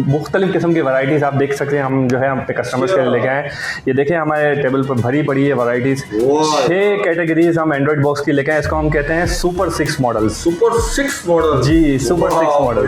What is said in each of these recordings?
मुख्तलिफ किस्म की वैरायटीज़ आप देख सकते हैं। हम जो है अपने कस्टमर्स के लिए लेके आए। ये देखें हमारे टेबल पर भरी पड़ी है वैरायटीज़। 6 कैटेगरीज हम एंड्रॉइड बॉक्स की लेके आए। इसको हम कहते हैं सुपर 6 मॉडल। सुपर 6 मॉडल जी, सुपर 6 मॉडल।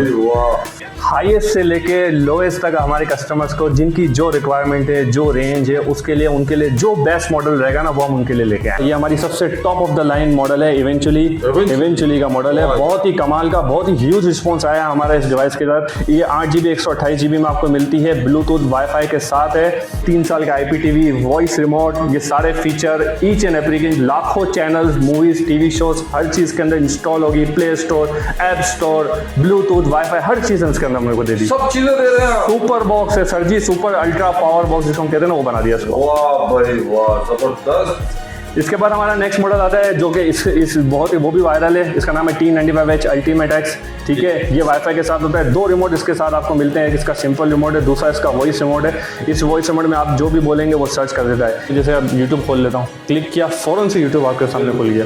हाईएस्ट से लेके लोएस्ट तक हमारे कस्टमर्स को जिनकी जो रिक्वायरमेंट है, जो रेंज है, उसके लिए उनके लिए जो बेस्ट मॉडल रहेगा ना वो हम उनके लिए लेके आए। ये हमारी सबसे top of the line model है। इवेंचुअली का मॉडल है। बहुत ही कमाल का, बहुत ही ह्यूज रिस्पॉन्स आया हमारा इस डिवाइस के साथ। ये 8GB 128GB में आपको मिलती है। ब्लूटूथ वाईफाई के साथ है। 3 साल का IPTV, वॉइस रिमोट, ये सारे फीचर, ईच एंड एवरीथिंग, लाखों चैनल्स, मूवीज, टीवी शोज हर चीज़ के अंदर इंस्टॉल होगी। Play store, app store, Bluetooth, wifi, हर चीज़ इसके अंदर मेरे को दे दी। सब चीजें दे रहे हैं। सुपर बॉक्स है सर जी, सुपर अल्ट्रा पावर बॉक्स जिसको हम कहते हैं ना, वो बना दिया इसको। वाह भाई वाह, जबरदस्त। इसके बाद हमारा नेक्स्ट मॉडल आता है जो कि इस बहुत ही वो भी वायरल है। इसका नाम है T95H अल्टीमेट एक्स। ठीक है, ये वाईफाई के साथ होता है। 2 रिमोट इसके साथ आपको मिलते हैं। इसका सिंपल रिमोट है, दूसरा इसका वॉइस रिमोट है। इस वॉइस रिमोट में आप जो भी बोलेंगे वो सर्च कर देता है। जैसे अब यूट्यूब खोल लेता हूँ, क्लिक किया, फ़ौरन से यूट्यूब आपके सामने खुल गया।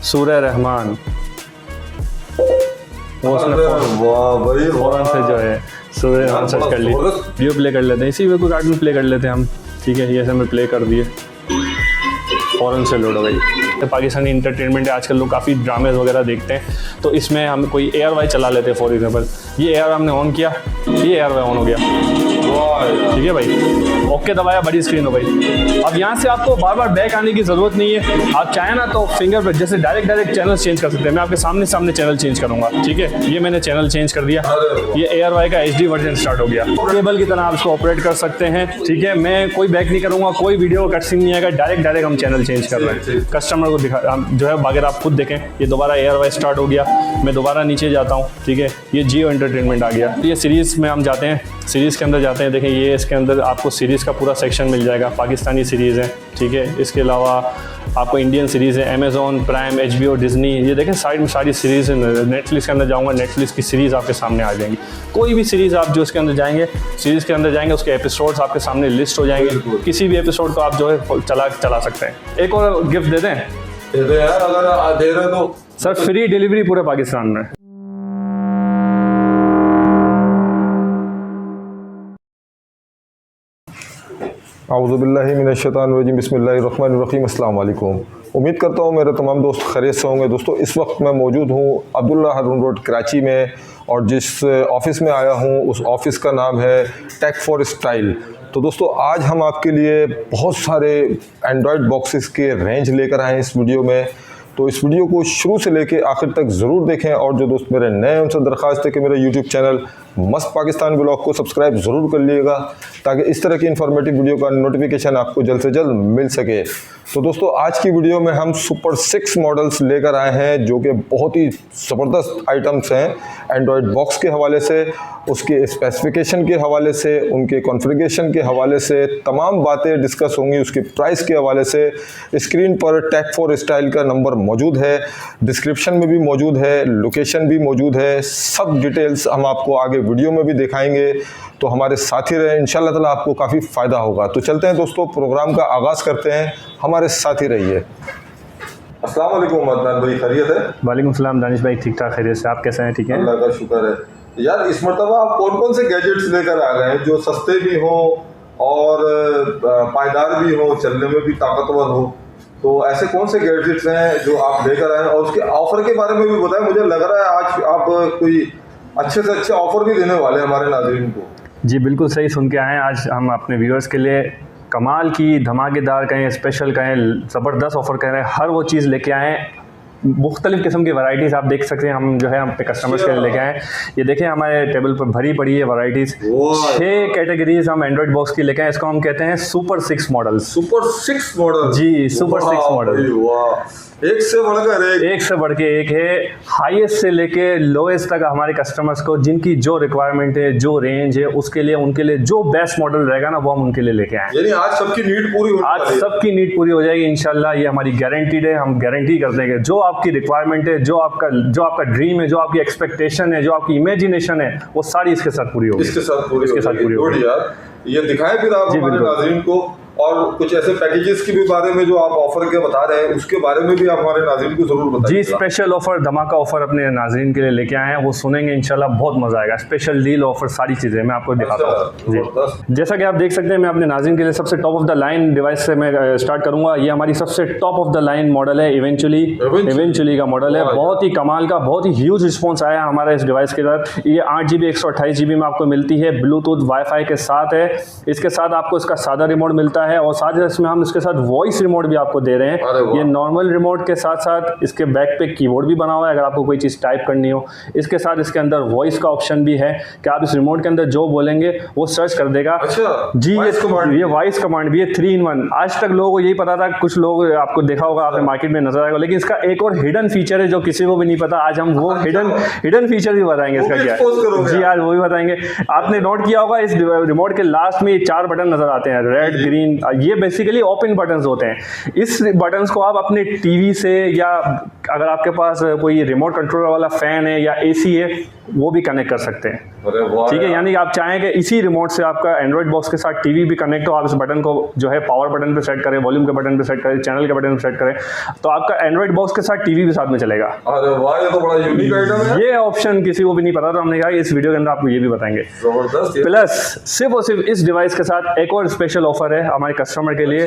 सूरह रहमान, फ़ौरन से जो है सूरह रहमान सर्च कर ली। वीडियो प्ले कर लेते हैं, इसी वे को कार्टून प्ले कर लेते हैं हम। ठीक है, ये ऐसे हमें प्ले कर दिए, फ़ौरन से लोड हो गई। पाकिस्तानी इंटरटेनमेंट है, आजकल लोग काफ़ी ड्रामेज वगैरह देखते हैं, तो इसमें हम कोई ARY चला लेते हैं। फॉर एग्जाम्पल ये ARY हमने ऑन किया, ये ARY ऑन हो गया। ठीक है भाई, ओके दबाया, बड़ी स्क्रीन हो गई। अब यहाँ से आपको बार बार बैक आने की ज़रूरत नहीं है। आप चाहें ना तो फिंगर पर जैसे डायरेक्ट चैनल चेंज कर सकते हैं। मैं आपके सामने चैनल चेंज करूँगा। ठीक है, ये मैंने चैनल चेंज कर दिया। ये ARY का HD वर्जन स्टार्ट हो गया। केबल की तरह आप इसको ऑपरेट कर सकते हैं। ठीक है, मैं कोई बैक नहीं करूँगा, कोई वीडियो कट सीन नहीं आएगा। डायरेक्ट हम चैनल चेंज कर रहे हैं। कस्टमर को दिखा जो है, अगर आप खुद देखें, ये दोबारा ARY स्टार्ट हो गया। मैं दोबारा नीचे जाता हूँ। ठीक है, ये जियो एंटरटेनमेंट आ गया। ये सीरीज़ में हम जाते हैं, सीरीज़ के अंदर जाते हैं। देखें, ये इसके अंदर आपको सीरीज़ का पूरा सेक्शन मिल जाएगा। पाकिस्तानी सीरीज़ है। ठीक है, इसके अलावा आपको इंडियन सीरीज़ है, अमेज़ॉन प्राइम, HBO, डिज़नी। ये देखें साइड में सारी सीरीज़ है। नेटफ्लिक्स के अंदर जाऊँगा, नेटफ्लिक्स की सीरीज़ आपके सामने आ जाएंगी। कोई भी सीरीज़ आप जो इसके अंदर जाएंगे, सीरीज़ के अंदर जाएंगे, उसके एपिसोड्स आपके सामने लिस्ट हो जाएंगे। किसी भी एपिसोड को आप जो है चला सकते हैं। एक और गिफ्ट दे दें यार, अगर दे रहे तो सर, फ्री डिलीवरी पूरे पाकिस्तान में। आऊज़ुबिल्लाहि मिनश्शैतानिर्रजीम, बिस्मिल्लाहिर्रहमानिर्रहीम, अस्सलाम वालेकुम। उम्मीद करता हूँ मेरे तमाम दोस्त खैरियत से होंगे। दोस्तों, इस वक्त मैं मौजूद हूँ अब्दुल्ला हारून रोड कराची में, और जिस ऑफ़िस में आया हूँ उस ऑफ़िस का नाम है टेक फॉर स्टाइल। तो दोस्तों, आज हम आपके लिए बहुत सारे एंड्रॉयड बॉक्सेस के रेंज लेकर आए हैं इस वीडियो में। तो इस वीडियो को शुरू से लेके आखिर तक ज़रूर देखें। और जो दोस्त मेरे नए हैं उनसे दरख्वास्त है कि मेरे यूट्यूब चैनल मस्त पाकिस्तान ब्लॉग को सब्सक्राइब ज़रूर कर लीजिएगा, ताकि इस तरह की इन्फॉर्मेटिव वीडियो का नोटिफिकेशन आपको जल्द से जल्द मिल सके। तो दोस्तों, आज की वीडियो में हम सुपर 6 मॉडल्स लेकर आए हैं, जो कि बहुत ही ज़बरदस्त आइटम्स हैं एंड्रॉयड बॉक्स के हवाले से, उसके स्पेसिफिकेशन के हवाले से, उनके कॉन्फ़िगरेशन के हवाले से तमाम बातें डिस्कस होंगी। उसके प्राइस के हवाले से स्क्रीन पर टेक फॉर स्टाइल का नंबर मौजूद है, डिस्क्रिप्शन में भी मौजूद है, लोकेशन भी मौजूद है। सब डिटेल्स हम आपको आगे वीडियो में भी दिखाएंगे, तो हमारे साथ ही रहें। इंशाल्लाह ताला आपको काफ़ी फ़ायदा होगा। तो चलते हैं दोस्तों, प्रोग्राम का आगाज़ करते हैं। हमारे साथ ही रहिए। अस्सलाम वालेकुम अदनान भाई, खैरियत है? वालेकुम सलाम दानिश भाई, ठीक ठाक खैरियत से। आप कैसे हैं? ठीक है, अल्लाह का शुक्र है। यार, इस मरतबा आप कौन कौन से गैजेट्स लेकर आ गए हैं जो सस्ते भी हों और पायदार भी हों, चलने में भी ताकतवर हो? तो ऐसे कौन से गैजेट्स हैं जो आप लेकर आए हैं, और उसके ऑफ़र के बारे में भी बताएं। मुझे लग रहा है आज आप कोई अच्छे से अच्छे ऑफ़र भी देने वाले हैं हमारे नाज़रीन को। जी बिल्कुल सही सुन के आए हैं। आज हम अपने व्यूअर्स के लिए कमाल की, धमाकेदार कहें, स्पेशल कहें, ज़बरदस्त ऑफ़र कह रहे हैं, हर वो चीज़ लेके आए हैं। मुख्तलिफ किस्म की वैरायटीज़ आप देख सकते हैं। हम जो है अपने कस्टमर्स के लिए लेके आए। ये देखें हमारे टेबल पर भरी पड़ी है वैरायटीज़। 6 कैटेगरीज हम एंड्रॉइड बॉक्स की लेके आए। इसको हम कहते हैं सुपर 6 मॉडल। Super 6 model? जी, सुपर 6 मॉडल। एक से बढ़कर एक से बढ़ के एक है। हाईएस्ट से लेके लोएस्ट तक हमारे कस्टमर्स को जिनकी जो रिक्वायरमेंट है, जो रेंज है, उसके लिए उनके लिए जो बेस्ट मॉडल रहेगा ना वो हम उनके लिए लेके आए। यानी आज सबकी नीड पूरी होगी। आज सबकी नीड पूरी हो जाएगी इंशाल्लाह। ये हमारी गारंटीड है। हम गारंटी करते हैं कि जो आपकी रिक्वायरमेंट है, जो आपका ड्रीम है, जो आपकी एक्सपेक्टेशन है, जो आपकी इमेजिनेशन है, वो सारी इसके साथ पूरी होगी। इसके साथ पूरी होगी। यार, ये दिखाएं फिर आप हमारे नाज़रीन को। और कुछ ऐसे पैकेजेस के भी बारे में जो आप ऑफर के बता रहे हैं उसके बारे में भी आप हमारे नाज़रीन को जरूर बताइए। जी, स्पेशल ऑफर, धमाका ऑफर अपने नाज़रीन के लिए लेके आए हैं, वो सुनेंगे इंशाल्लाह, बहुत मजा आएगा। स्पेशल डील ऑफर सारी चीजें मैं आपको दिखाता हूँ जी। जैसा कि आप देख सकते हैं, मैं अपने नाज़रीन के लिए सबसे top of the line device से मैं स्टार्ट करूंगा। ये हमारी सबसे top of the line model है, इवेंचुअली का मॉडल है। बहुत ही कमाल का, बहुत ही ह्यूज रिस्पॉन्स आया हमारा इस डिवाइस के साथ। ये 8GB 128GB में आपको मिलती है, ब्लूटूथ वाईफाई के साथ है। इसके साथ आपको इसका सादा रिमोट मिलता है और साथ ही इसमें हम इसके साथ वॉइस रिमोट भी आपको दे रहे हैं। ये नॉर्मल रिमोट के साथ साथ इसके बैक पे कीबोर्ड भी बना हुआ है, अगर आपको कोई चीज़ टाइप करनी हो। इसके साथ इसके अंदर वॉइस का ऑप्शन भी है कि आप इस रिमोट के अंदर जो बोलेंगे वो सर्च कर देगा। अच्छा, जी, ये वॉइस कमांड भी है 3-in-1। आज तक लोगों को यही पता था, कुछ लोग आपको देखा होगा, आपने मार्केट में नजर आएगा, लेकिन इसका एक और हिडन फीचर है जो किसी को भी नहीं पता। आज हम वो हिडन फीचर भी बताएंगे इसका क्या है। जी, आज वो भी बताएंगे। आपने नोट किया होगा इस रिमोट के लास्ट में 4 बटन नजर आते हैं, रेड, ग्रीन। ये बेसिकली ओपन बटन्स होते हैं। इस बटन्स को आप अपने टीवी से, या अगर आपके पास कोई रिमोट कंट्रोलर वाला फैन है या एसी है, वो भी कनेक्ट कर सकते हैं। ठीक है, यानी आप चाहें कि इसी रिमोट से आपका एंड्रॉइड बॉक्स के साथ टीवी भी कनेक्ट हो, आप इस बटन को जो है पावर बटन पे सेट करें, वॉल्यूम के बटन पे सेट करें, चैनल के बटन पे सेट करें, तो आपका एंड्रॉइड बॉक्स के साथ टीवी भी साथ में चलेगा। अरे वाह, ये तो बड़ा यूनिक आइटम है। ये ऑप्शन किसी को भी नहीं पता था, हमने कहा इस वीडियो के अंदर आपको ये भी बताएंगे। जबरदस्त। प्लस सिर्फ और सिर्फ इस डिवाइस के साथ एक और स्पेशल ऑफर है हमारे कस्टमर के लिए।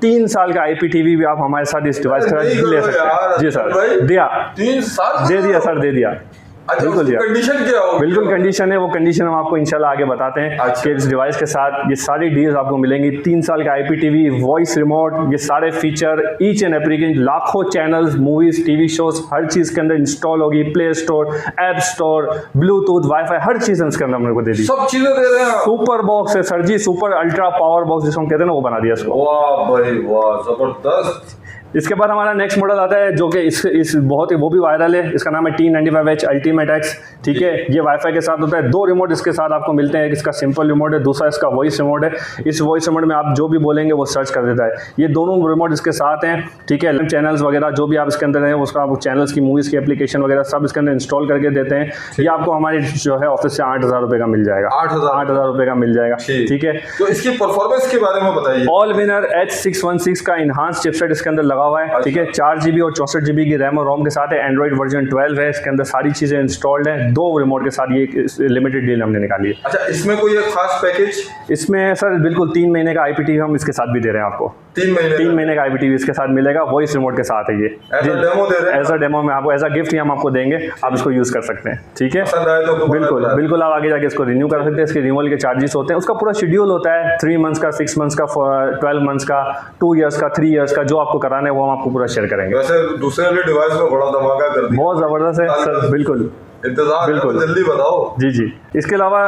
3 साल का IPTV भी आप हमारे साथ इस डिवाइस के साथ ले सकते हैं। जी सर, दिया 3 साल दे दिया सर, दे दिया। अच्छा, बिल्कुल कंडीशन क्या होगी? बिल्कुल कंडीशन है, वो कंडीशन हम आपको इंशाल्लाह आगे बताते हैं। अच्छा। कि इस डिवाइस के साथ ये सारी डील्स आपको मिलेंगी। 3 साल का IPTV, वॉइस रिमोट, ये सारे फीचर, ईच एंड एवरी, लाखों चैनल्स, मूवीज, टीवी शोज, हर चीज के अंदर इंस्टॉल होगी। Play store, app store, Bluetooth, wifi, हर चीज इसके अंदर हमने को दे दी। सब चीजें दे रहे हैं। सुपर बॉक्स है सर जी, सुपर अल्ट्रा पावर बॉक्स जिसको हम कहते हैं ना, वो बना दिया इसको। वाह भाई वाह, जबरदस्त। इसके बाद हमारा नेक्स्ट मॉडल आता है जो कि इस बहुत ही वो भी वायरल है। इसका नाम है T95H अल्टीमेट X। ठीक है, ये वाईफाई के साथ होता है। 2 रिमोट इसके साथ आपको मिलते हैं, एक इसका सिंपल रिमोट है, दूसरा इसका वॉइस रिमोट है। इस वॉइस रिमोट में आप जो भी बोलेंगे वो सर्च कर देता है। ये दोनों रिमोट इसके साथ हैं। ठीक है, चैनल्स वगैरह जो भी आप इसके अंदर हैं, उसका आप चैनल्स की, मूवीज़ की एप्लीकेशन वगैरह सब इसके अंदर इंस्टॉल करके देते हैं। ये आपको हमारे जो है ऑफिस से 8,000 रुपये का मिल जाएगा। 8,000 रुपये का मिल जाएगा। ठीक है, तो इसकी परफॉर्मेंस के बारे में बताइए। ऑल विनर H616 का इनहांस चिपसेट इसके अंदर लगा हुआ है। ठीक है, 4GB और 64GB की रैम और रोम के साथ है। एंड्रॉइड वर्जन 12 है, इसके अंदर सारी चीजें इंस्टॉल्ड हैं। 2 रिमोट के साथ ये लिमिटेड डील हमने निकाली है। अच्छा, इसमें कोई एक खास पैकेज? इसमें सर बिल्कुल 3 महीने का IPTV हम इसके साथ भी दे रहे हैं आपको। 3 महीने का IPTV इसके साथ मिलेगा, वॉइस रिमोट के साथ है। ये डेमो दे रहे हैं। एज अ डेमो में आपको, एज अ गिफ्ट ही हम आपको देंगे, आप इसको यूज कर सकते हैं। ठीक है, बिल्कुल आप आगे जाके इसको रिन्यू कर सकते हैं। इसके रिन्यूअल के चार्जेस होते हैं, उसका पूरा शेड्यूल होता है, 3 मंथ्स का, 6 मंथ्स का, 12 मंथ्स का, 2 ईयर्स का, 3 ईयर्स का, जो आपको कराना है वो हम आपको पूरा शेयर करेंगे। वैसे दूसरे वाले डिवाइस में बड़ा धमाका कर दिया, बहुत जबरदस्त है सर। बिल्कुल इंतजार, बिल्कुल जल्दी बताओ। जी। इसके अलावा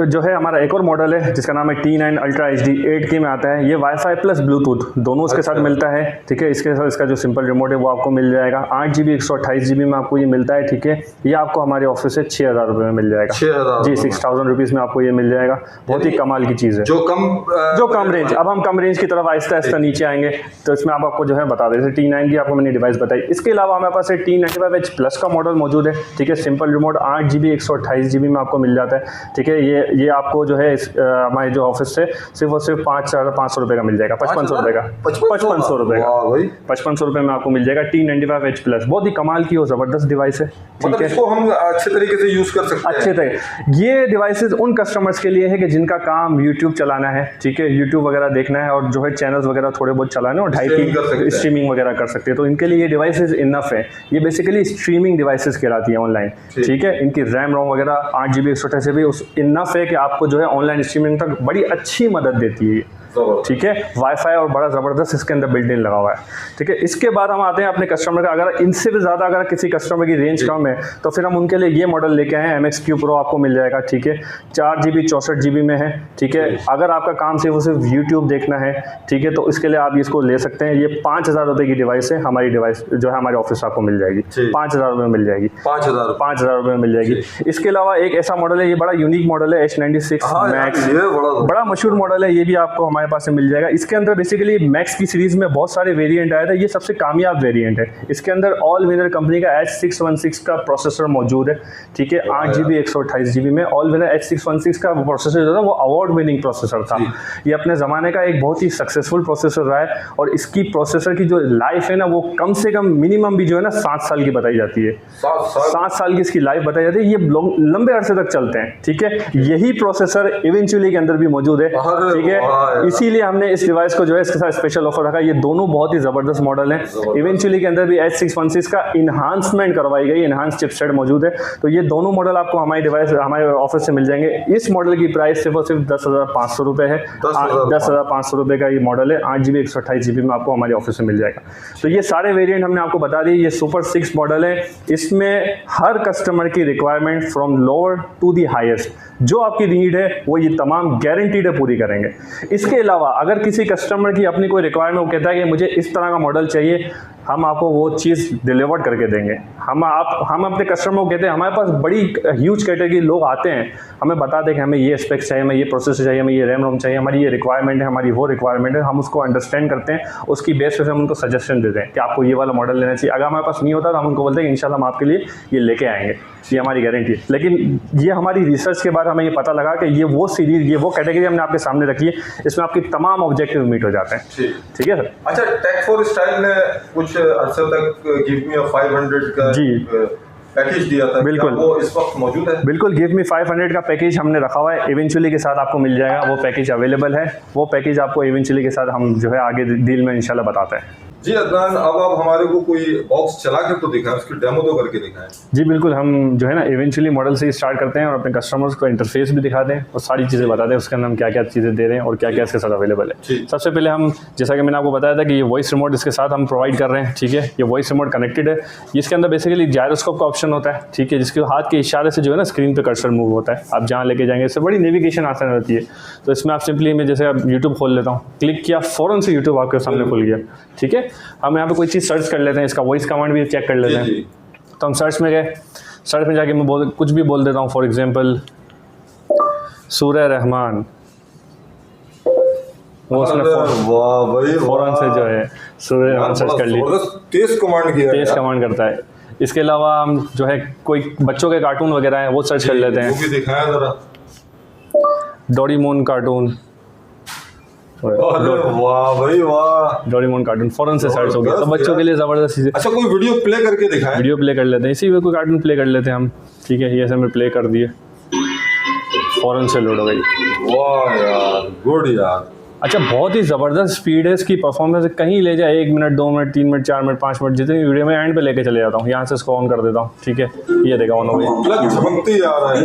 जो है हमारा एक और मॉडल है जिसका नाम है T9 अल्ट्रा HD 8K में आता है। ये वाईफाई प्लस ब्लूटूथ दोनों इसके साथ मिलता है। ठीक है, इसके साथ इसका जो सिंपल रिमोट है वो आपको मिल जाएगा। 8GB 128GB में आपको ये मिलता है। ठीक है, ये आपको हमारे ऑफिस से 6,000 रुपये में मिल जाएगा। 6,000 जी, 6,000 रुपीज़ में आपको ये मिल जाएगा। बहुत ही कमाल की चीज़ है, जो कम रेंज। अब हम कम रेंज की तरफ आहिस्ता आहिस्ता नीचे आएंगे, तो इसमें आप आपको जो है बता दें। जैसे T9 की आपको मैंने डिवाइस बताई। इसके अलावा हमारे पास T95H प्लस का मॉडल मौजूद है। ठीक है, सिंपल रिमोट 8GB 128GB में आपको मिल जाता है। ठीक है, ये आपको जो है हमारे जो ऑफिस से सिर्फ और सिर्फ 5,500 रुपये का मिल जाएगा। 5,500 रुपये का, 5,500 रुपये का, 5,500 रुपये में आपको मिल जाएगा T95H प्लस। बहुत ही कमाल की और ज़बरदस्त डिवाइस है। ठीक है, इसको हम अच्छे तरीके से यूज़ कर सकते हैं। अच्छे तरीके। ये डिवाइसेस उन कस्टमर्स के लिए है कि जिनका काम यूट्यूब चलाना है। ठीक है, यूट्यूब वगैरह देखना है और जो है चैनल्स वगैरह थोड़े बहुत चलाना है और 2.5 स्ट्रीमिंग वगैरह कर सकते हैं, तो इनके लिए ये डिवाइसेस इनफ है। ये बेसिकली स्ट्रीमिंग डिवाइसेस कहलाती है ऑनलाइन। ठीक है, इनकी रैम रोम वगैरह 8GB 128GB उस इनफ है कि आपको जो है ऑनलाइन स्ट्रीमिंग तक बड़ी अच्छी मदद देती है। ठीक है, वाईफाई और बड़ा ज़बरदस्त इसके अंदर बिल्ट इन लगा हुआ है। ठीक है, इसके बाद हम आते हैं अपने कस्टमर का। अगर इनसे भी ज़्यादा अगर किसी कस्टमर की रेंज कम है तो फिर हम उनके लिए ये मॉडल लेके आए हैं। MX-Q Pro आपको मिल जाएगा। ठीक है, 4GB 64GB में है। ठीक है, अगर आपका काम सिर्फ यूट्यूब देखना है, ठीक है, तो इसके लिए आप इसको ले सकते हैं। ये 5,000 रुपये की डिवाइस है। हमारी डिवाइस जो है हमारे ऑफिस आपको मिल जाएगी 5,000 रुपये में मिल जाएगी। 5,000 रुपये में मिल जाएगी। इसके अलावा एक ऐसा मॉडल है, ये बड़ा यूनिक मॉडल है, H96 Max, बड़ा मशहूर मॉडल है। ये भी आपको हमारे पास से मिल जाएगा। इसके अंदर बेसिकली मैक्स की सीरीज़ में बहुत सारे वेरिएंट आए थे, ये सबसे कामयाब वेरिएंट है। इसके अंदर ऑल विनर कंपनी का H616 का प्रोसेसर मौजूद है, ठीक है, 8 GB 128 GB में। ऑल विनर H616 का प्रोसेसर जो था वो अवार्ड विनिंग प्रोसेसर था। ये अपने ज़माने का एक बहुत ही सक्सेसफुल प्रोसेसर रहा है और इसकी प्रोसेसर की जो लाइफ है ना वो कम से कम मिनिमम भी जो है ना 7 साल की बताई जाती है। 7 साल की इसकी लाइफ बताई जाती है। ये लंबे अरसे तक चलते हैं, ठीक है। यही प्रोसेसर इवेंचुअली के अंदर भी मौजूद है, ठीक है। इसीलिए हमने इस डिवाइस को जो है इसके साथ स्पेशल ऑफर रखा। ये दोनों बहुत ही ज़बरदस्त मॉडल हैं। इवेंचुअली के अंदर भी H616 का इन्हांसमेंट करवाई गई, इन्हांस चिपसेट मौजूद है। तो ये दोनों मॉडल आपको हमारी डिवाइस हमारे ऑफिस से मिल जाएंगे। इस मॉडल की प्राइस सिर्फ और सिर्फ 10,500 रुपये है। 10,500 रुपये का ये मॉडल है। 8 GB 128 GB में आपको हमारे ऑफिस से मिल जाएगा। तो ये सारे वेरिएंट हमने आपको बता दिए। ये सुपर 6 मॉडल है। इसमें हर कस्टमर की requirement from lower to the highest, जो आपकी नीड है वो ये तमाम गारंटीड है पूरी करेंगे। इसके अलावा अगर किसी कस्टमर की अपनी कोई रिक्वायरमेंट, वो कहता है कि मुझे इस तरह का मॉडल चाहिए, हम आपको वो चीज़ डिलीवर करके देंगे। हम अपने कस्टमर को कहते हैं, हमारे पास बड़ी ह्यूज कैटेगरी लोग आते हैं, हमें बता दें कि हमें ये स्पेक्स चाहिए, हमें ये प्रोसेसर चाहिए, हमें ये रैम रोम चाहिए, हमारी ये रिक्वायरमेंट है, हमारी वो रिक्वायरमेंट है। हम उसको अंडरस्टैंड करते हैं, उसकी बेस पे हम उनको सजेशन देते हैं कि आपको ये वाला मॉडल लेना चाहिए। अगर हमारे पास नहीं होता तो हम उनको बोलते हैं कि इंशाल्लाह हम आपके लिए ये लेके आएंगे, ये हमारी गारंटी है। लेकिन ये हमारी रिसर्च के बाद हमें ये पता लगा कि ये वो सीरीज, ये वो कैटेगरी हमने आपके सामने रखी है, इसमें आपकी तमाम ऑब्जेक्टिव मीट हो जाते हैं। ठीक है सर। अच्छा, टेक फॉर स्टाइल ने कुछ अरसे तक गिव मी 500 का जी पैकेज दिया था, बिल्कुल वो इस वक्त मौजूद है? बिल्कुल, गिव मी 500 का पैकेज हमने रखा हुआ है, इवेंचुअली के साथ आपको मिल जाएगा। वो पैकेज अवेलेबल है, वो पैकेज आपको इवेंचुअली के साथ हम जो है आगे डील में इंशाल्लाह बताते हैं। जी अदनान, अब आप हमारे को कोई बॉक्स चला के तो दिखाएं, उसकी डेमो तो करके दिखाएं। जी बिल्कुल, हम जो है ना इवेंचुअली मॉडल से ही स्टार्ट करते हैं और अपने कस्टमर्स को इंटरफेस भी दिखाते हैं और सारी चीज़ें बताते हैं उसके अंदर हम क्या क्या चीज़ें दे रहे हैं और क्या क्या इसके साथ अवेलेबल है। सबसे पहले हम, जैसा कि मैंने आपको बताया था कि ये वॉइस रिमोट इसके साथ हम प्रोवाइड कर रहे हैं, ठीक है। ये वॉइस रिमोट कनेक्टेड है। इसके अंदर बेसिकली जायरोस्कोप का ऑप्शन होता है, ठीक है, जिसके हाथ के इशारे से जो है ना स्क्रीन पर कर्सर मूव होता है। आप जहाँ लेके जाएंगे, इससे बड़ी नेविगेशन आसान रहती है। तो इसमें आप सिंपली, मैं जैसे आप यूट्यूब खोल लेता हूँ, क्लिक किया, फ़ौरन से यूट्यूब आपके सामने खुल गया, ठीक है। हम यहाँ पे कोई चीज़ सर्च कर लेते हैं, इसका वॉइस कमांड भी चेक कर लेते हैं। तो हम सर्च में गए, सर्च में जाके मैं कुछ भी बोल देता हूँ, फॉर एग्जांपल सूरह रहमान, वो उसने फ़ौरन से जो है सूरह रहमान सर्च कर ली। तेज़ कमांड करता है। इसके अलावा हम जो है कोई बच्चों के कार्टून वगैरह हैं वो सर्च कर लेते हैं, डोरेमोन कार्टून, वाह भाई वाह, डोरेमोन कार्टून फ़ौरन से सर्च हो गया। तो बच्चों के लिए ज़बरदस्त चीज़ है। अच्छा, कोई वीडियो प्ले करके दिखाएं। वीडियो प्ले कर लेते हैं, इसी में कोई कार्टून प्ले कर लेते हैं हम, ठीक है। ये ऐसे हमने प्ले कर दिए, फ़ौरन से लोड हो गई। वाह यार, गुड यार। अच्छा, बहुत ही ज़बरदस्त स्पीड है इसकी, परफॉर्मेंस कहीं ले जाए, 1 minute 2 minute 3 minute 4 minute 5 minute जितनी वीडियो में एंड पे लेके चले जाता हूँ। यहाँ से इसको ऑन कर देता हूँ, ठीक है, ये देखा ऑन हो गई, चमकती आ रहा है।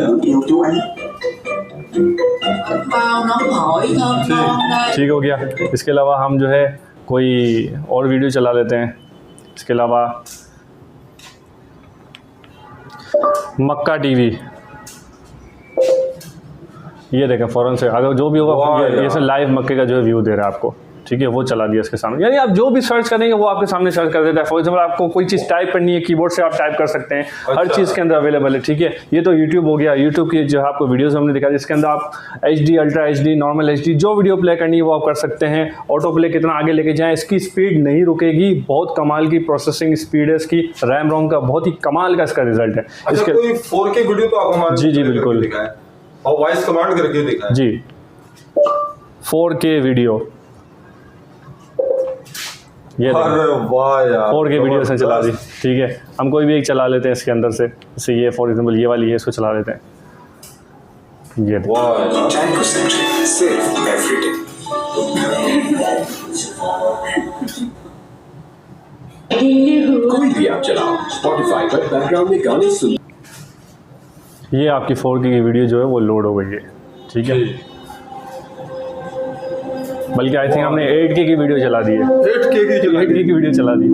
ठीक हो गया। इसके अलावा हम जो है कोई और वीडियो चला लेते हैं। इसके अलावा मक्का टीवी, ये देखें फ़ौरन से, अगर जो भी होगा ये से लाइव मक्के का जो है व्यू दे रहा है आपको, ठीक है, वो चला दिया इसके सामने। यानी आप जो भी सर्च करेंगे वो आपके सामने सर्च कर देता है। फॉर एग्जांपल आपको कोई चीज़ टाइप करनी है, कीबोर्ड से आप टाइप कर सकते हैं। अच्छा। हर चीज़ के अंदर अवेलेबल है, ठीक है। ये तो यूट्यूब हो गया, यूट्यूब की जो है आपको वीडियोज़ हमने दिखा, जिसके अंदर आप HD, ultra HD, normal HD जो वीडियो प्ले करनी है वो आप कर सकते हैं। ऑटो प्ले कितना आगे लेके जाएँ, इसकी स्पीड नहीं रुकेगी, बहुत कमाल की प्रोसेसिंग स्पीड है इसकी, रैम रोम का बहुत ही कमाल का इसका रिजल्ट है। इसके 4K वीडियो तो आप हमारे जी बिल्कुल, और वॉइस कमांड करके दिखाएं जी, 4K वीडियो, ये 4K वीडियो से चला दी, ठीक है। हम कोई भी एक चला लेते हैं इसके अंदर से, जैसे ये फॉर एग्जांपल ये वाली है, इसको चला लेते हैं। ये कोई भी आप चलाओ, Spotify पर बैकग्राउंड में गाने सुन। ये आपकी 4K की वीडियो जो है वो लोड हो गई है, ठीक है। बल्कि आई थिंक हमने 8K की वीडियो चला दी है, 8K की वीडियो चला दी।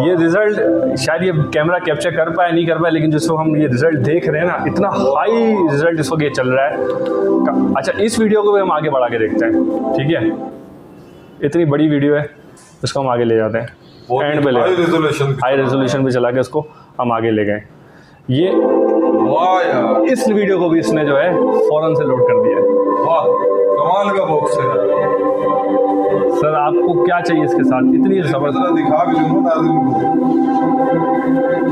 ये रिजल्ट शायद ये कैमरा कैप्चर कर पाए नहीं कर पाए, लेकिन जिसको हम ये रिजल्ट देख रहे हैं ना, इतना हाई रिजल्ट इस वक्त ये चल रहा है। अच्छा, इस वीडियो को भी हम आगे बढ़ा के देखते हैं, ठीक है। इतनी बड़ी वीडियो है, इसको हम आगे ले जाते हैं, एंड पे ले हाई रेजोल्यूशन पे चला के इसको हम आगे ले गए। ये वाह यार, इस वीडियो को भी इसने जो है फ़ौरन से लोड कर दिया है। वाह, कमाल का बॉक्स है। क्या चाहिए इसके साथ, इतनी ज़बरदस्त। दिखा भी दूँ नाज़रीन को,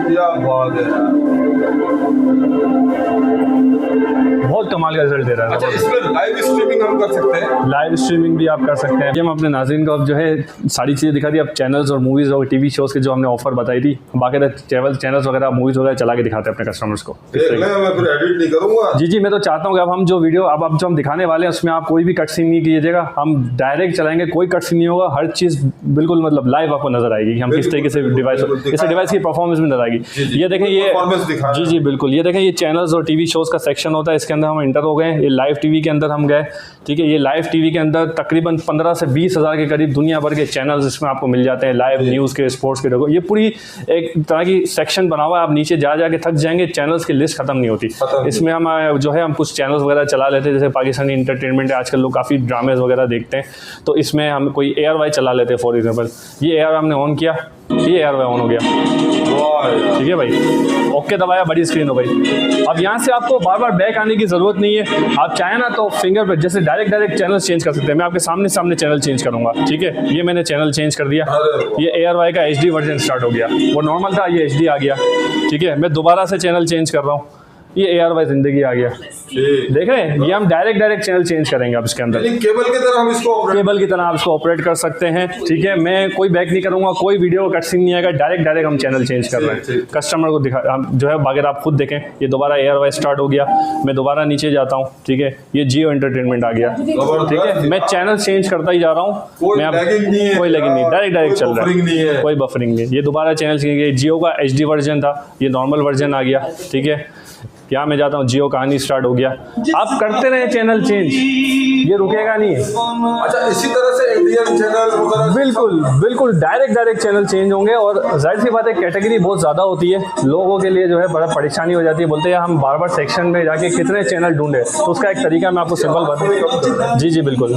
क्या बात है यार, बहुत कमाल का रिजल्ट दे रहा है। अच्छा, इसमें लाइव स्ट्रीमिंग हम कर सकते हैं? लाइव स्ट्रीमिंग भी आप कर सकते हैं। ये हम अपने नाज़रीन को अब जो है सारी चीज़ें दिखा दी। अब चैनल्स और मूवीज़ और टीवी शोज़ के जो हमने ऑफर बताई थी, बाकायदा चैनल्स वगैरह मूवीज़ वगैरह चला के दिखाते हैं अपने कस्टमर्स को। मैं फिर एडिट नहीं करूँगा। जी, मैं तो चाहता हूँ कि अब हम जो वीडियो अब जो हम दिखाने वाले हैं उसमें आप कोई भी कट सीन नहीं कीजिएगा, हम डायरेक्ट चलाएंगे, कोई कट सीन नहीं होगा, हर चीज़ बिल्कुल मतलब लाइव आपको नजर आएगी। हम किस तरीके से डिवाइस की परफॉर्मेंस भी नजर आएगी। ये देखें, ये जी बिल्कुल, ये देखें, ये चैनल्स और टीवी शोज़ का सेक्शन होता है, इसके अंदर हम इंटर हो गए। ये लाइव टीवी के अंदर हम गए, ठीक है। ये लाइव टीवी के अंदर तकरीबन 15 से 20 हज़ार के करीब दुनिया भर के चैनल्स इसमें आपको मिल जाते हैं, लाइव न्यूज़ के, स्पोर्ट्स के। देखो, ये पूरी एक तरह की सेक्शन बना हुआ है, आप नीचे जा के थक जाएंगे, चैनल्स की लिस्ट खत्म नहीं होती। इसमें हम जो है हम कुछ चैनल्स वगैरह चला लेते हैं, जैसे पाकिस्तानी इंटरटेनमेंट है, आजकल लोग काफ़ी ड्रामेज वगैरह देखते हैं, तो इसमें हम कोई ARY चला लेते हैं। फॉर एग्जाम्पल, ये ARY हमने ऑन किया, ये ARY ऑन हो गया, ठीक है भाई। ओके दबाया, बड़ी स्क्रीन हो गई। अब यहाँ से आपको बार बार बैक आने की ज़रूरत नहीं है। आप चाहें ना तो फिंगर पे जैसे डायरेक्ट चैनल चेंज कर सकते हैं। मैं आपके सामने चैनल चेंज करूँगा, ठीक है। ये मैंने चैनल चेंज कर दिया, ये ARY का HD वर्जन स्टार्ट हो गया, वो नॉर्मल था, ये HD आ गया, ठीक है। मैं दोबारा से चैनल चेंज कर रहा हूँ, ये ARY जिंदगी आ गया, देख रहे हैं। ये हम डायरेक्ट चैनल चेंज करेंगे अब इसके अंदर, केबल की तरह हम इसको केबल की तरह आप इसको ऑपरेट कर सकते हैं, ठीक है। मैं कोई बैक नहीं करूँगा, कोई वीडियो कट सीन नहीं आएगा, डायरेक्ट हम चैनल चेंज कर रहे हैं, कस्टमर को दिखा हम जो है। अगर आप खुद देखें, ये दोबारा ARY स्टार्ट हो गया, मैं दोबारा नीचे जाता हूँ, ठीक है। ये जियो एंटरटेनमेंट आ गया, ठीक है। मैं चैनल चेंज करता ही जा रहा हूँ, मैं कोई लैगिंग नहीं, डायरेक्ट चल रहा है, कोई बफरिंग नहीं। ये दोबारा चैनल चेंज, जियो का HD वर्जन था, ये नॉर्मल वर्जन आ गया, ठीक है। यहाँ मैं जाता हूँ, जियो कहानी स्टार्ट हो गया। आप करते रहे चैनल चेंज, ये रुकेगा नहीं। अच्छा, इसी तरह से इंडियन चैनल बिल्कुल डायरेक्ट चैनल चेंज होंगे। और जाहिर सी बात है, कैटेगरी बहुत ज़्यादा होती है, लोगों के लिए जो है बड़ा परेशानी हो जाती है। बोलते हैं हम बार सेक्शन में जाके कितने चैनल ढूंढे, तो उसका एक तरीका मैं आपको सिंपल बताऊँ। जी बिल्कुल,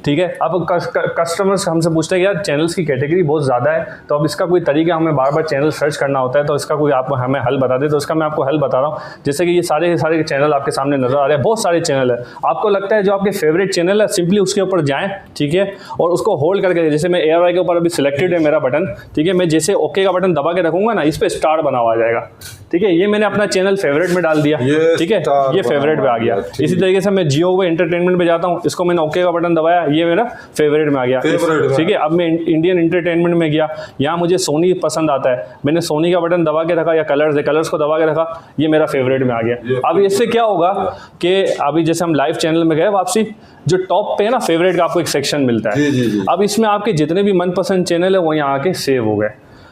ठीक है। अब कस्टमर्स हमसे पूछते हैं यार चैनल्स की कैटेगरी बहुत ज़्यादा है, तो अब इसका कोई तरीका, हमें बार चैनल सर्च करना होता है, तो इसका कोई आप हमें हल बता दे। तो इसका मैं आपको हल बता रहा हूँ। जैसे कि ये सारे चैनल आपके सामने नज़र आ रहे हैं, बहुत सारे चैनल है। आपको लगता है जो आपके फेवरेट चैनल है, सिंपली उसके ऊपर जाएँ, ठीक है, और उसको होल्ड करके, जैसे मैं ARY के ऊपर अभी सिलेक्टेड है मेरा बटन, ठीक है। मैं जैसे ओके का बटन दबा के रखूँगा ना, इस पर स्टार बना हुआ आ जाएगा, ठीक है। ये मैंने अपना चैनल फेवरेट में डाल दिया, ठीक है, ये फेवरेट पे आ गया। इसी तरीके से मैं जियो पे एंटरटेनमेंट पे जाता हूँ, इसको मैंने ओके का बटन दबाया, ये मेरा फेवरेट में आ गया, ठीक है। अब मैं इंडियन एंटरटेनमेंट में गया, यहाँ मुझे सोनी पसंद आता है, मैंने सोनी का बटन दबा के रखा, या कलर्स को दबा के रखा, ये मेरा फेवरेट में आ गया। अब इससे क्या होगा कि अभी जैसे हम लाइव चैनल में गए, वापसी जो टॉप पे है ना फेवरेट का, आपको एक सेक्शन मिलता है। अब इसमें आपके जितने भी मनपसंद चैनल है वो यहाँ आके सेव हो गए।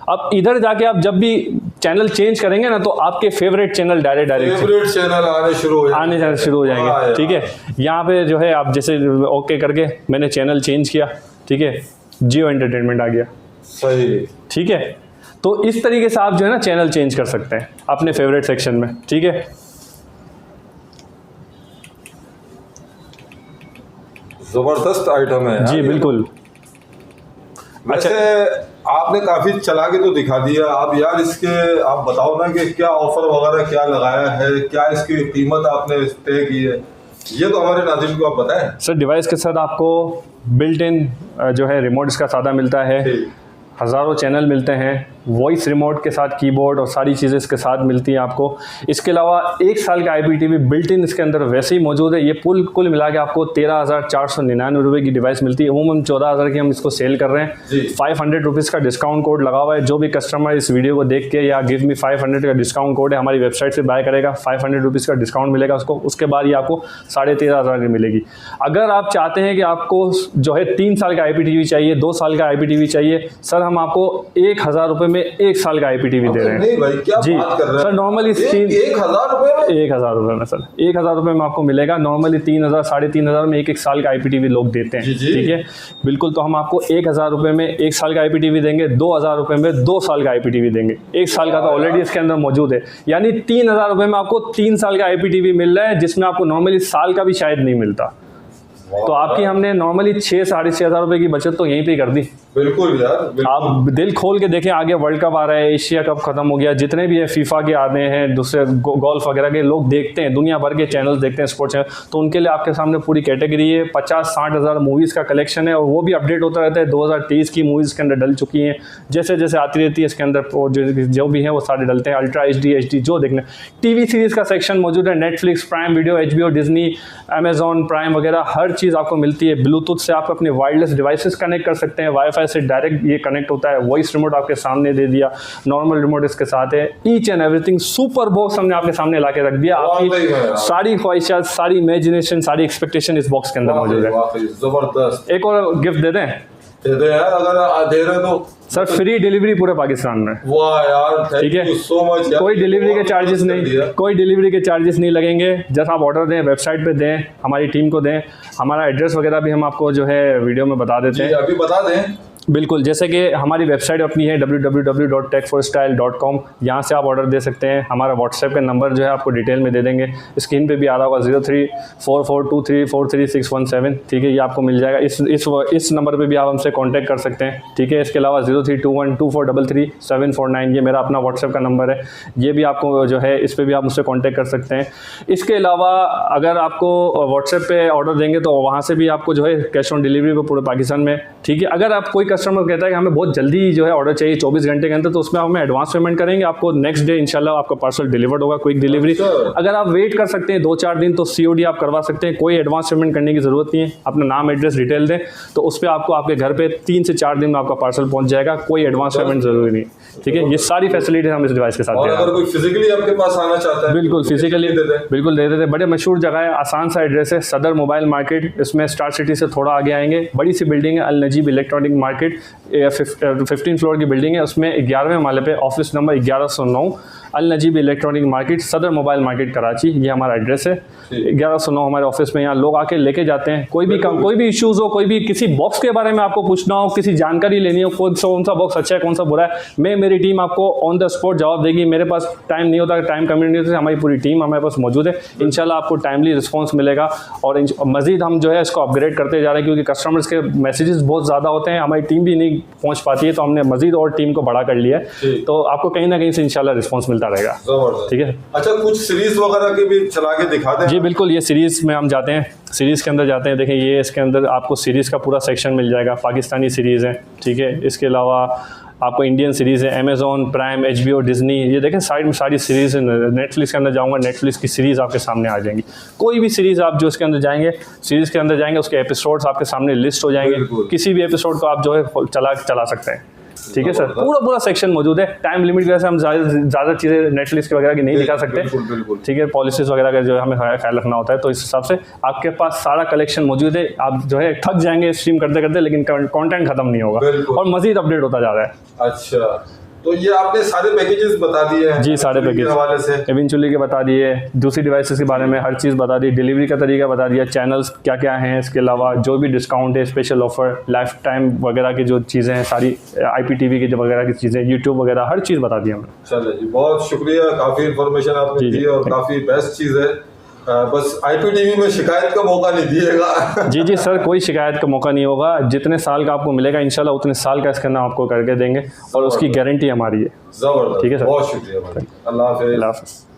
अब इधर जाके आप जब भी चैनल चेंज करेंगे ना, तो आपके फेवरेट चैनल डायरेक्ट चैनल आने शुरू हो जाएंगे, ठीक है। यहाँ पे जो है आप जैसे ओके करके मैंने चैनल चेंज किया, ठीक है, जियो एंटरटेनमेंट आ गया, सही, ठीक है। तो इस तरीके से आप जो है ना चैनल चेंज कर सकते हैं अपने फेवरेट सेक्शन में, ठीक है। जबरदस्त आइटम है जी बिल्कुल। वैसे आपने काफी चला के तो दिखा दिया, अब यार इसके आप बताओ ना कि क्या ऑफर वगैरह क्या लगाया है, क्या इसकी कीमत आपने तय की है, ये तो हमारे नाज़रीन को आप बताएं। सर, डिवाइस के साथ आपको बिल्ट इन जो है रिमोट इसका सादा मिलता है, हज़ारों चैनल मिलते हैं, वॉइस रिमोट के साथ कीबोर्ड और सारी चीज़ें इसके साथ मिलती हैं आपको। इसके अलावा 1 साल का IPTV बिल्ट इन इसके अंदर वैसे ही मौजूद है। ये कुल मिला के आपको 13,499 रुपये की डिवाइस मिलती है। अमूमन 14,000 की हम इसको सेल कर रहे हैं। 500 रुपीज़ का डिस्काउंट कोड लगा हुआ है। जो भी कस्टमर इस वीडियो को देख के या गिव मी 500 का डिस्काउंट कोड है, हमारी वेबसाइट से बाय करेगा, 500 रुपीज़ का डिस्काउंट मिलेगा उसको। उसके बाद ये आपको 13,500 की मिलेगी। अगर आप चाहते हैं कि आपको जो है 3 साल का IPTV चाहिए, 2 साल का IPTV चाहिए, सर हम आपको 1,000 रुपये में 1 साल का IPTV दे रहे हैं। नहीं भाई, क्या जी बात कर रहे हैं? सर नॉर्मली 1,000 रुपये में 1,000 रुपये में सर 1,000 रुपये में आपको मिलेगा। नॉर्मली 3,000 3,500 में 1 साल का IPTV लोग देते हैं, ठीक है, बिल्कुल। तो हम आपको 1,000 रुपये में 1 साल का IPTV देंगे, 2,000 रुपये में 2 साल का IPTV देंगे। 1 साल का तो ऑलरेडी इसके अंदर मौजूद है, यानी 3,000 रुपये में आपको 3 साल का IPTV मिल रहा है, जिसमें आपको नॉर्मली साल का भी शायद नहीं मिलता। तो आपकी हमने नॉर्मली 6-6,500 रुपये की बचत तो यहीं पे कर दी। बिल्कुल यार, बिल्कुल। आप दिल खोल के देखें, आगे वर्ल्ड कप आ रहा है, एशिया कप खत्म हो गया, जितने भी है फीफा के आने हैं, दूसरे गोल्फ वगैरह के लोग देखते हैं, दुनिया भर के चैनल्स देखते हैं स्पोर्ट्स चैनल, तो उनके लिए आपके सामने पूरी कैटेगरी है। 50-60 हज़ार मूवीज़ का कलेक्शन है और वो भी अपडेट होता रहता है। 2023 की मूवीज़ के अंदर डल चुकी हैं, जैसे जैसे आती रहती है इसके अंदर जो भी है वो सारे डलते हैं। अल्ट्रा HD जो देखना। टीवी सीरीज़ का सेक्शन मौजूद है, Netflix, prime video, HBO, Disney, Amazon prime वगैरह हर चीज़ आपको मिलती है। ब्लूटूथ से आप अपने वायरलेस डिवाइसेस कनेक्ट कर सकते हैं, वाईफाई से डायरेक्ट ये कनेक्ट होता है। वॉइस रिमोट आपके सामने दे दिया, नॉर्मल रिमोट इसके साथ है। Each and everything super box हमने आपके सामने ला के रख दिया। आपकी सारी ख्वाहिशात, सारी इमेजिनेशन, सारी एक्सपेक्टेशन इस बॉक्स के अंदर मौजूद है। जबरदस्त। एक और गिफ्ट दे दें? दे दो यार, अगर दे रहे तो। सर फ्री डिलीवरी पूरे पाकिस्तान में। वाह यार, ठीक है, सो मच यार। कोई डिलीवरी के चार्जेस नहीं, कोई डिलीवरी के चार्जेस नहीं लगेंगे। जस्ट आप ऑर्डर दें, वेबसाइट पे दें, हमारी टीम को दें। हमारा एड्रेस वगैरह भी हम आपको जो है वीडियो में बता देते हैं। अभी बता दें। बिल्कुल, जैसे कि हमारी वेबसाइट अपनी है www.techforstyle.com, यहाँ से आप ऑर्डर दे सकते हैं। हमारा व्हाट्सएप का नंबर जो है आपको डिटेल में दे देंगे, स्क्रीन पे भी आ रहा होगा 034423433617। ठीक है, ये आपको मिल जाएगा। इस नंबर पे भी आप हमसे कांटेक्ट कर सकते हैं। ठीक है, इसके अलावा 032124333749 ये मेरा अपना व्हाट्सएप का नंबर है, ये भी आपको जो है इस पर भी आप मुझसे कॉन्टैक्ट कर सकते हैं। इसके अलावा अगर आपको व्हाट्सएप पे ऑर्डर देंगे तो वहाँ से भी आपको जो है कैश ऑन डिलीवरी पे पूरे पाकिस्तान में। ठीक है, अगर आप कोई कस्टमर कहता है कि हमें बहुत जल्दी जो है ऑर्डर चाहिए 24 घंटे के अंदर, तो उसमें हमें एडवांस पेमेंट करेंगे, आपको नेक्स्ट डे इंशाल्लाह आपका पार्सल डिलीवर्ड होगा, क्विक डिलीवरी। अगर आप वेट कर सकते हैं 2-4 दिन तो COD आप करवा सकते हैं, कोई एडवांस पेमेंट करने की ज़रूरत नहीं है। अपना नाम, एड्रेस, डिटेल दें तो उस पर आपको आपके घर पे 3 से 4 दिन में आपका पार्सल पहुंच जाएगा, कोई एडवांस पेमेंट ज़रूरी नहीं। ठीक है, ये सारी फैसिलिटी हम इस डिवाइस के साथ दे रहे हैं। अगर कोई फिजिकली आपके पास आना चाहता है, बिल्कुल फिजिकली बिल्कुल दे देते हैं। बड़े मशहूर जगह है, आसान सा एड्रेस है, सदर मोबाइल मार्केट, इसमें स्टार सिटी से थोड़ा आगे आएंगे, बड़ी सी बिल्डिंग है अल नजीब इलेक्ट्रॉनिक मार्केट, 15 फ्लोर की बिल्डिंग है। उसमें 11वें माले पे ऑफिस नंबर 1109 अल नजीब इलेक्ट्रॉनिक मार्केट, सदर मोबाइल मार्केट कराची, ये हमारा एड्रेस है। 1109 हमारे ऑफिस में, यहाँ लोग आके लेके जाते हैं। कोई भी इश्यूज़ हो, कोई भी किसी बॉक्स के बारे में आपको पूछना हो, किसी जानकारी लेनी हो, कौन सा बॉक्स अच्छा है, कौन सा बुरा है, मेरी टीम आपको ऑन द स्पॉट जवाब देगी। मेरे पास टाइम नहीं होता, टाइम कम्युनिटी से हमारी पूरी टीम हमारे पास मौजूद है। इंशाल्लाह आपको टाइमली रिस्पॉन्स मिलेगा और मज़ीद हम जो है इसको अपग्रेड करते जा रहे हैं, क्योंकि कस्टमर्स के मैसेजेस बहुत ज़्यादा होते हैं, हमारी टीम भी नहीं पहुँच पाती है, तो हमने मज़ीद और टीम को बड़ा कर लिया है। तो आपको कहीं ना कहीं से इंशाल्लाह रिस्पॉन्स मिलता रहेगा। ठीक है, अच्छा कुछ सीरीज वगैरह के भी चला के दिखा दें। जी बिल्कुल, ये सीरीज़ में हम जाते हैं, सीरीज़ के अंदर जाते हैं। देखें, ये इसके अंदर आपको सीरीज़ का पूरा सेक्शन मिल जाएगा, पाकिस्तानी सीरीज़ है। ठीक है, इसके अलावा आपको इंडियन सीरीज़ है, अमेजॉन प्राइम, HBO, डिज्नी, ये देखें साइड में सारी सीरीज़ है। नेटफ्लिक्स के अंदर जाऊंगा, नेटफ्लिक्स की सीरीज़ आपके सामने आ जाएंगी। कोई भी सीरीज़ आप जो इसके अंदर जाएंगे, सीरीज़ के अंदर जाएंगे, उसके एपिसोड्स आपके सामने लिस्ट हो जाएंगे, किसी भी एपिसोड को आप जो है चला सकते हैं। ठीक है सर, पूरा सेक्शन मौजूद है। टाइम लिमिट की वजह से हम ज़्यादा चीज़ें नेटफ्लिक्स वगैरह की नहीं दिखा सकते। ठीक है, पॉलिसीज़ वगैरह का जो हमें ख्याल रखना होता है, तो इस हिसाब से आपके पास सारा कलेक्शन मौजूद है। आप जो है थक जाएंगे स्ट्रीम करते करते, लेकिन कंटेंट खत्म नहीं होगा और मज़ीद अपडेट होता जा रहा है। अच्छा, तो ये आपने सारे पैकेजेस बता दिए हैं? जी, सारे पैकेज हवाले से इवेंचुअली के बता दिए, दूसरी डिवाइसेस के बारे में हर चीज़ बता दी, डिलीवरी का तरीका बता दिया, चैनल्स क्या क्या हैं, इसके अलावा जो भी डिस्काउंट है, स्पेशल ऑफर, लाइफ टाइम वगैरह की जो चीज़ें हैं, सारी IPTV की जो वगैरह की चीज़ें, यूट्यूब वगैरह हर चीज़ बता दी हमने। चलिए जी, बहुत शुक्रिया, काफ़ी इन्फॉर्मेशन आपने दी और काफ़ी बेस्ट चीज़ है। बस IPTV में शिकायत का मौका नहीं दिएगा। जी सर, कोई शिकायत का मौका नहीं होगा। जितने साल का आपको मिलेगा इंशाल्लाह उतने साल का इसके अंदर आपको करके देंगे और उसकी गारंटी हमारी है। ज़बरदस्त, ठीक है सर, बहुत शुक्रिया। अल्लाह हाफ़िज़।